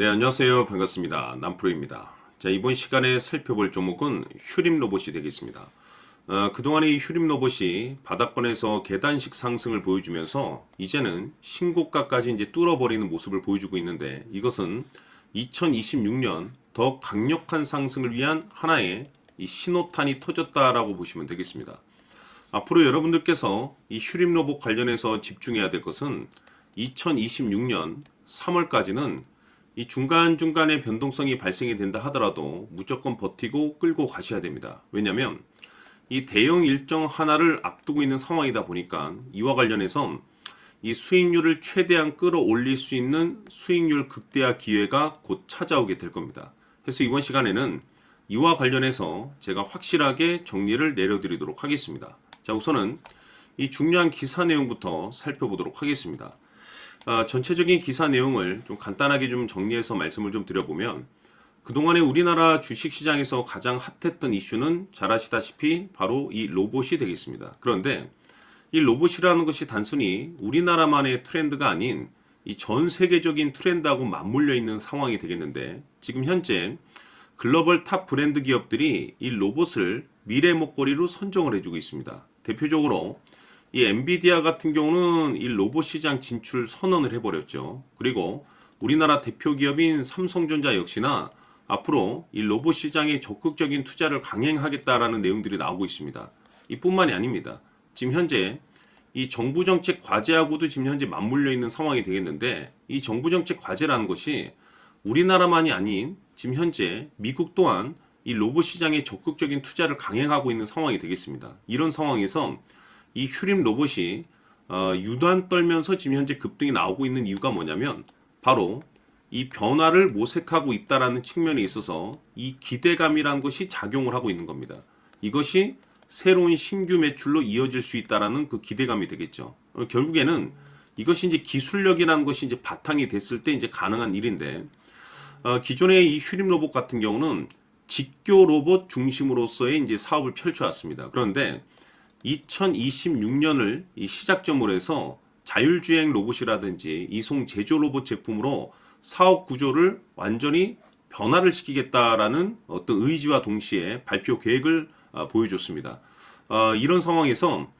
네, 안녕하세요. 반갑습니다. 남프로입니다. 자, 이번 시간에 살펴볼 종목은 휴림 로봇이 되겠습니다. 그동안에 이 휴림 로봇이 바닥권에서 계단식 상승을 보여주면서 이제는 신고가까지 이제 뚫어버리는 모습을 보여주고 있는데, 이것은 2026년 더 강력한 상승을 위한 하나의 이 신호탄이 터졌다라고 보시면 되겠습니다. 앞으로 여러분들께서 이 휴림 로봇 관련해서 집중해야 될 것은 2026년 3월까지는 이 중간중간에 변동성이 발생이 된다 하더라도 무조건 버티고 끌고 가셔야 됩니다. 왜냐하면 이 대형 일정 하나를 앞두고 있는 상황이다 보니까 이와 관련해서 이 수익률을 최대한 끌어올릴 수 있는 수익률 극대화 기회가 곧 찾아오게 될 겁니다. 그래서 이번 시간에는 이와 관련해서 제가 확실하게 정리를 내려드리도록 하겠습니다. 자, 우선은 이 중요한 기사 내용부터 살펴보도록 하겠습니다. 전체적인 기사 내용을 좀 간단하게 좀 정리해서 말씀을 좀 드려보면, 그동안에 우리나라 주식시장에서 가장 핫했던 이슈는 잘 아시다시피 바로 이 로봇이 되겠습니다. 그런데 이 로봇이라는 것이 단순히 우리나라만의 트렌드가 아닌 이 전 세계적인 트렌드하고 맞물려 있는 상황이 되겠는데, 지금 현재 글로벌 탑 브랜드 기업들이 이 로봇을 미래 먹거리로 선정을 해주고 있습니다. 대표적으로 이 엔비디아 같은 경우는 이 로봇 시장 진출 선언을 해버렸죠. 그리고 우리나라 대표 기업인 삼성전자 역시나 앞으로 이 로봇 시장에 적극적인 투자를 강행하겠다라는 내용들이 나오고 있습니다. 이뿐만이 아닙니다. 지금 현재 이 정부 정책 과제하고도 지금 현재 맞물려 있는 상황이 되겠는데, 이 정부 정책 과제라는 것이 우리나라만이 아닌 지금 현재 미국 또한 이 로봇 시장에 적극적인 투자를 강행하고 있는 상황이 되겠습니다. 이런 상황에서 이 휴림 로봇이 유단 떨면서 지금 현재 급등이 나오고 있는 이유가 뭐냐면, 바로 이 변화를 모색하고 있다라는 측면에 있어서 이 기대감이라는 것이 작용을 하고 있는 겁니다. 이것이 새로운 신규 매출로 이어질 수 있다라는 그 기대감이 되겠죠. 결국에는 이것이 이제 기술력이라는 것이 이제 바탕이 됐을 때 이제 가능한 일인데, 기존의 이 휴림 로봇 같은 경우는 직교 로봇 중심으로서의 이제 사업을 펼쳐왔습니다. 그런데 2026년을 이 시작점으로 해서 자율주행 로봇이라든지 이송 제조 로봇 제품으로 사업 구조를 완전히 변화를 시키겠다라는 어떤 의지와 동시에 발표 계획을 보여줬습니다. 이런 상황에서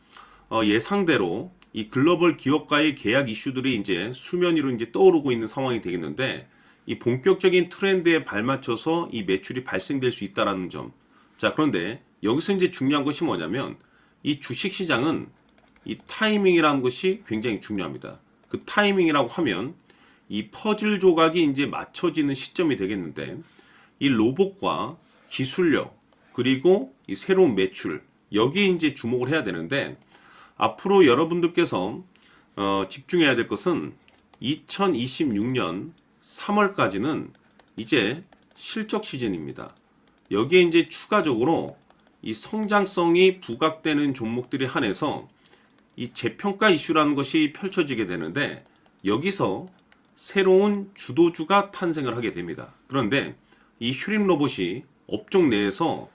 예상대로 이 글로벌 기업과의 계약 이슈들이 이제 수면 위로 이제 떠오르고 있는 상황이 되겠는데, 이 본격적인 트렌드에 발맞춰서 이 매출이 발생될 수 있다라는 점. 자, 그런데 여기서 이제 중요한 것이 뭐냐면, 이 주식시장은 이 타이밍이라는 것이 굉장히 중요합니다. 그 타이밍이라고 하면 이 퍼즐 조각이 이제 맞춰지는 시점이 되겠는데, 이 로봇과 기술력 그리고 이 새로운 매출, 여기에 이제 주목을 해야 되는데, 앞으로 여러분들께서 집중해야 될 것은 2026년 3월까지는 이제 실적 시즌입니다. 여기에 이제 추가적으로 이 성장성이 부각되는 종목들에 한해서 이 재평가 이슈라는 것이 펼쳐지게 되는데, 여기서 새로운 주도주가 탄생을 하게 됩니다. 그런데 이 휴림 로봇이 업종 내에서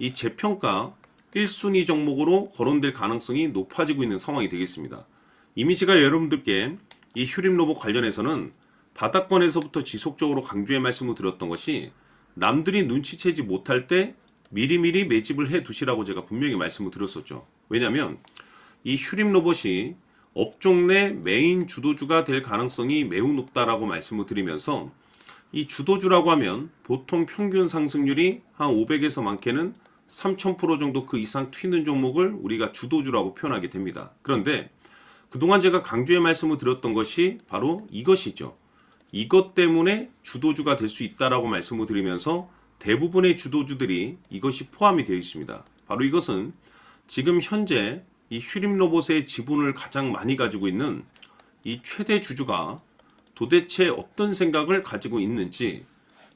이 재평가 1순위 종목으로 거론될 가능성이 높아지고 있는 상황이 되겠습니다. 이미 제가 여러분들께 이 휴림 로봇 관련해서는 바닥권에서부터 지속적으로 강조의 말씀을 드렸던 것이, 남들이 눈치채지 못할 때 미리미리 매집을 해 두시라고 제가 분명히 말씀을 드렸었죠. 왜냐하면 이 휴림 로봇이 업종 내 메인 주도주가 될 가능성이 매우 높다라고 말씀을 드리면서, 이 주도주라고 하면 보통 평균 상승률이 한 500에서 많게는 3000% 정도 그 이상 튀는 종목을 우리가 주도주라고 표현하게 됩니다. 그런데 그동안 제가 강조의 말씀을 드렸던 것이 바로 이것이죠. 이것 때문에 주도주가 될 수 있다라고 말씀을 드리면서 대부분의 주도주들이 이것이 포함이 되어 있습니다. 바로 이것은 지금 현재 이 휴림 로봇의 지분을 가장 많이 가지고 있는 이 최대 주주가 도대체 어떤 생각을 가지고 있는지,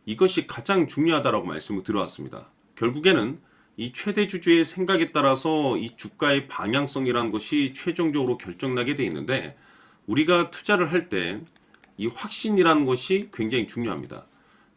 이것이 가장 중요하다라고 말씀을 드려왔습니다. 결국에는 이 최대 주주의 생각에 따라서 이 주가의 방향성이라는 것이 최종적으로 결정나게 되어 있는데, 우리가 투자를 할 때 이 확신이라는 것이 굉장히 중요합니다.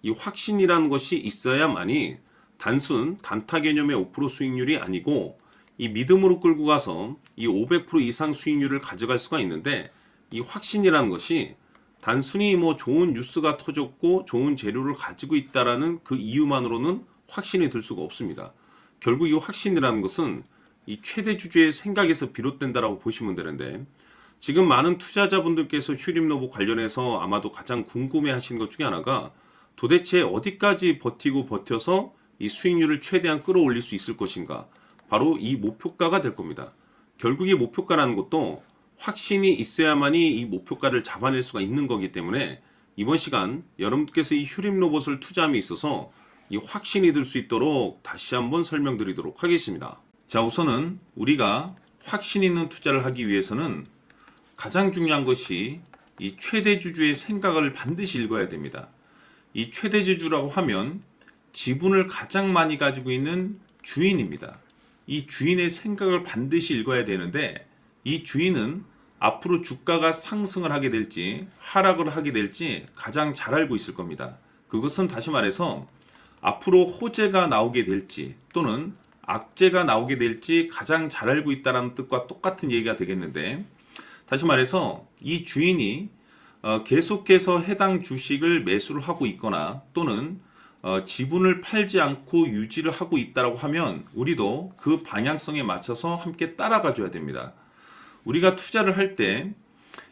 이 확신이라는 것이 있어야만이 단순 단타 개념의 5% 수익률이 아니고 이 믿음으로 끌고 가서 이 500% 이상 수익률을 가져갈 수가 있는데, 이 확신이라는 것이 단순히 뭐 좋은 뉴스가 터졌고 좋은 재료를 가지고 있다라는 그 이유만으로는 확신이 들 수가 없습니다. 결국 이 확신이라는 것은 이 최대 주주의 생각에서 비롯된다라고 보시면 되는데, 지금 많은 투자자분들께서 휴림로봇 관련해서 아마도 가장 궁금해 하시는 것 중에 하나가 도대체 어디까지 버티고 버텨서 이 수익률을 최대한 끌어올릴 수 있을 것인가, 바로 이 목표가가 될 겁니다. 결국 이 목표가라는 것도 확신이 있어야만이 이 목표가를 잡아낼 수가 있는 거기 때문에 이번 시간 여러분께서 이 휴림로봇을 투자함에 있어서 이 확신이 들 수 있도록 다시 한번 설명드리도록 하겠습니다. 자, 우선은 우리가 확신 있는 투자를 하기 위해서는 가장 중요한 것이 이 최대 주주의 생각을 반드시 읽어야 됩니다. 이 최대 주주라고 하면 지분을 가장 많이 가지고 있는 주인입니다. 이 주인의 생각을 반드시 읽어야 되는데, 이 주인은 앞으로 주가가 상승을 하게 될지 하락을 하게 될지 가장 잘 알고 있을 겁니다. 그것은 다시 말해서 앞으로 호재가 나오게 될지 또는 악재가 나오게 될지 가장 잘 알고 있다는 뜻과 똑같은 얘기가 되겠는데, 다시 말해서 이 주인이 계속해서 해당 주식을 매수를 하고 있거나 또는 지분을 팔지 않고 유지를 하고 있다고 하면 우리도 그 방향성에 맞춰서 함께 따라가 줘야 됩니다. 우리가 투자를 할 때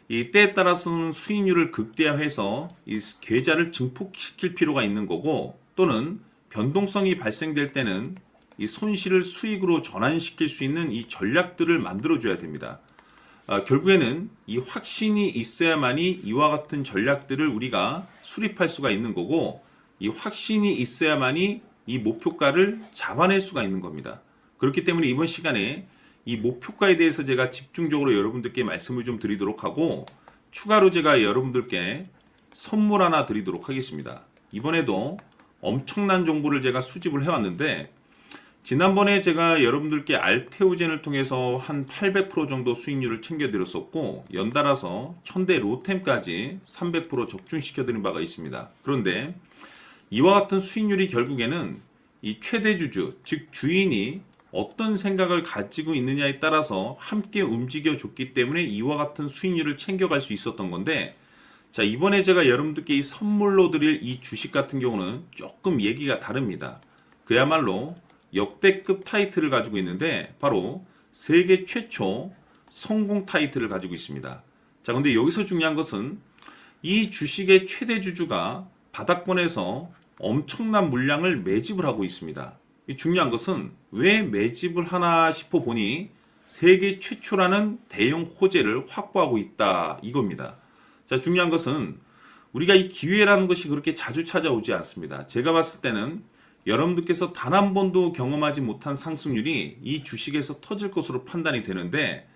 이 때에 따라서는 수익률을 극대화해서 이 계좌를 증폭시킬 필요가 있는 거고, 또는 변동성이 발생될 때는 이 손실을 수익으로 전환시킬 수 있는 이 전략들을 만들어 줘야 됩니다. 결국에는 이 확신이 있어야만이 이와 같은 전략들을 우리가 수립할 수가 있는 거고, 이 확신이 있어야만이 이 목표가를 잡아낼 수가 있는 겁니다. 그렇기 때문에 이번 시간에 이 목표가에 대해서 제가 집중적으로 여러분들께 말씀을 좀 드리도록 하고, 추가로 제가 여러분들께 선물 하나 드리도록 하겠습니다. 이번에도 엄청난 정보를 제가 수집을 해왔는데, 지난번에 제가 여러분들께 알테오젠을 통해서 한 800% 정도 수익률을 챙겨드렸었고, 연달아서 현대 로템까지 300% 적중시켜드린 바가 있습니다. 그런데 이와 같은 수익률이 결국에는 이 최대 주주, 즉 주인이 어떤 생각을 가지고 있느냐에 따라서 함께 움직여 줬기 때문에 이와 같은 수익률을 챙겨갈 수 있었던 건데, 자, 이번에 제가 여러분들께 이 선물로 드릴 이 주식 같은 경우는 조금 얘기가 다릅니다. 그야말로 역대급 타이틀을 가지고 있는데 바로 세계 최초 성공 타이틀을 가지고 있습니다. 자, 근데 여기서 중요한 것은 이 주식의 최대 주주가 바닥권에서 엄청난 물량을 매집을 하고 있습니다. 이 중요한 것은 왜 매집을 하나 싶어 보니 세계 최초라는 대형 호재를 확보하고 있다, 이겁니다. 자, 중요한 것은 우리가 이 기회라는 것이 그렇게 자주 찾아오지 않습니다. 제가 봤을 때는 여러분들께서 단 한 번도 경험하지 못한 상승률이 이 주식에서 터질 것으로 판단이 되는데,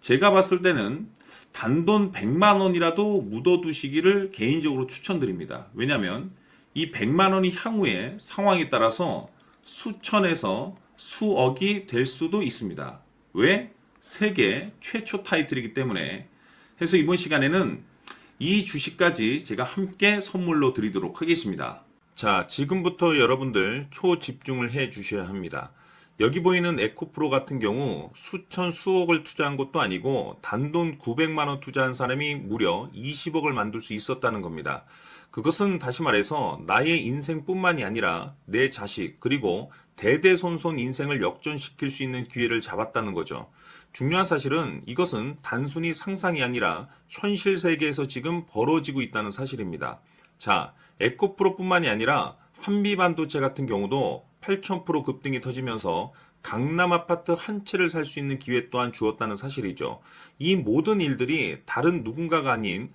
제가 봤을 때는 단돈 100만 원이라도 묻어두시기를 개인적으로 추천드립니다. 왜냐하면 이 100만 원이 향후에 상황에 따라서 수천에서 수억이 될 수도 있습니다. 왜? 세계 최초 타이틀이기 때문에. 해서 이번 시간에는 이 주식까지 제가 함께 선물로 드리도록 하겠습니다. 자, 지금부터 여러분들 초집중을 해 주셔야 합니다. 여기 보이는 에코프로 같은 경우 수천 수억을 투자한 것도 아니고 단돈 900만 원 투자한 사람이 무려 20억을 만들 수 있었다는 겁니다. 그것은 다시 말해서 나의 인생뿐만이 아니라 내 자식 그리고 대대손손 인생을 역전시킬 수 있는 기회를 잡았다는 거죠. 중요한 사실은 이것은 단순히 상상이 아니라 현실 세계에서 지금 벌어지고 있다는 사실입니다. 자, 에코프로뿐만이 아니라 한미반도체 같은 경우도 8000% 급등이 터지면서 강남 아파트 한 채를 살 수 있는 기회 또한 주었다는 사실이죠. 이 모든 일들이 다른 누군가가 아닌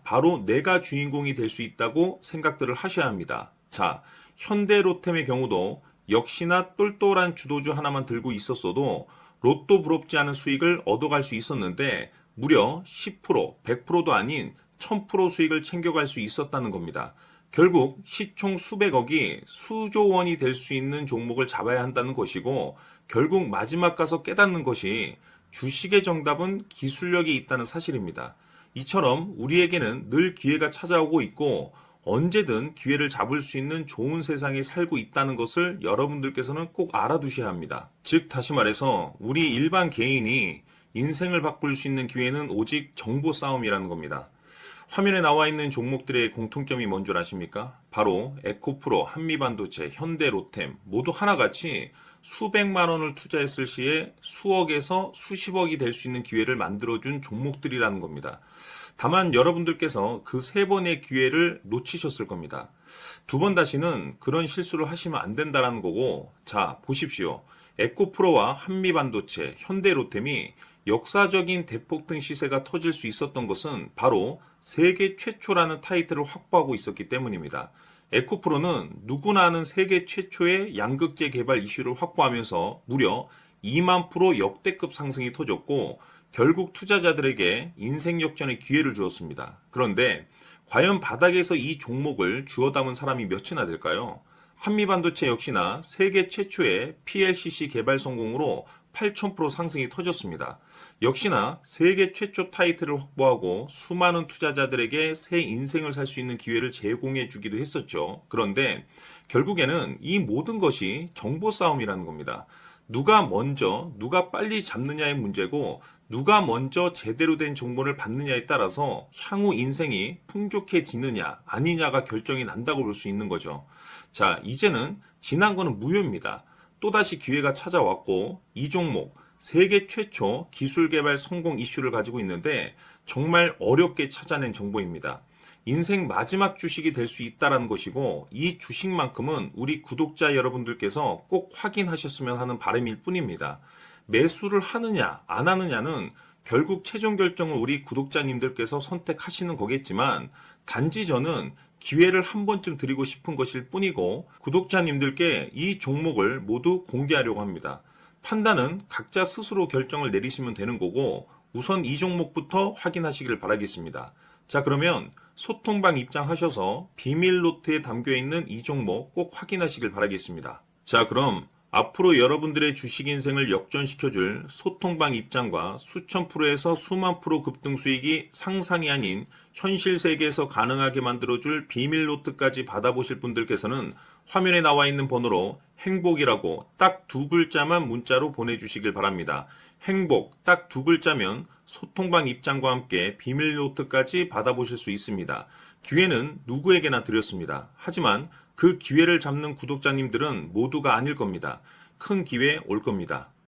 바로 내가 주인공이 될 수 있다고 생각들을 하셔야 합니다. 자, 현대로템의 경우도 역시나 똘똘한 주도주 하나만 들고 있었어도 로또 부럽지 않은 수익을 얻어갈 수 있었는데 무려 10%, 100%도 아닌 1000% 수익을 챙겨갈 수 있었다는 겁니다. 결국 시총 수백억이 수조 원이 될 수 있는 종목을 잡아야 한다는 것이고, 결국 마지막 가서 깨닫는 것이 주식의 정답은 기술력이 있다는 사실입니다. 이처럼 우리에게는 늘 기회가 찾아오고 있고 언제든 기회를 잡을 수 있는 좋은 세상에 살고 있다는 것을 여러분들께서는 꼭 알아두셔야 합니다. 즉 다시 말해서 우리 일반 개인이 인생을 바꿀 수 있는 기회는 오직 정보 싸움이라는 겁니다. 화면에 나와 있는 종목들의 공통점이 뭔 줄 아십니까? 바로 에코프로, 한미반도체, 현대로템 모두 하나같이 수백만 원을 투자했을 시에 수억에서 수십억이 될 수 있는 기회를 만들어준 종목들이라는 겁니다. 다만 여러분들께서 그 세 번의 기회를 놓치셨을 겁니다. 두 번 다시는 그런 실수를 하시면 안 된다는 거고, 자, 보십시오. 에코프로와 한미반도체, 현대로템이 역사적인 대폭등 시세가 터질 수 있었던 것은 바로 세계 최초라는 타이틀을 확보하고 있었기 때문입니다. 에코프로는 누구나 아는 세계 최초의 양극재 개발 이슈를 확보하면서 무려 2만 프로 역대급 상승이 터졌고 결국 투자자들에게 인생 역전의 기회를 주었습니다. 그런데 과연 바닥에서 이 종목을 주워 담은 사람이 몇이나 될까요? 한미반도체 역시나 세계 최초의 PLCC 개발 성공으로 8,000% 상승이 터졌습니다. 역시나 세계 최초 타이틀을 확보하고 수많은 투자자들에게 새 인생을 살 수 있는 기회를 제공해 주기도 했었죠. 그런데 결국에는 이 모든 것이 정보 싸움이라는 겁니다. 누가 먼저, 누가 빨리 잡느냐의 문제고 누가 먼저 제대로 된 정보를 받느냐에 따라서 향후 인생이 풍족해지느냐 아니냐가 결정이 난다고 볼 수 있는 거죠. 자, 이제는 지난 거는 무효입니다. 또다시 기회가 찾아왔고 이 종목 세계 최초 기술 개발 성공 이슈를 가지고 있는데 정말 어렵게 찾아낸 정보입니다. 인생 마지막 주식이 될 수 있다는 것이고 이 주식만큼은 우리 구독자 여러분들께서 꼭 확인하셨으면 하는 바람일 뿐입니다. 매수를 하느냐 안 하느냐는 결국 최종 결정을 우리 구독자님들께서 선택하시는 거겠지만 단지 저는 기회를 한 번쯤 드리고 싶은 것일 뿐이고 구독자님들께 이 종목을 모두 공개하려고 합니다. 판단은 각자 스스로 결정을 내리시면 되는 거고 우선 이 종목부터 확인하시길 바라겠습니다. 자, 그러면 소통방 입장하셔서 비밀 노트에 담겨 있는 이 종목 꼭 확인하시길 바라겠습니다. 자, 그럼 앞으로 여러분들의 주식 인생을 역전시켜줄 소통방 입장과 수천 프로에서 수만 프로 급등 수익이 상상이 아닌 현실 세계에서 가능하게 만들어줄 비밀 노트까지 받아보실 분들께서는 화면에 나와 있는 번호로 행복이라고 딱 두 글자만 문자로 보내주시길 바랍니다. 행복 딱 두 글자면 소통방 입장과 함께 비밀 노트까지 받아보실 수 있습니다. 기회는 누구에게나 드렸습니다. 하지만 그 기회를 잡는 구독자님들은 모두가 아닐 겁니다. 큰 기회 올 겁니다.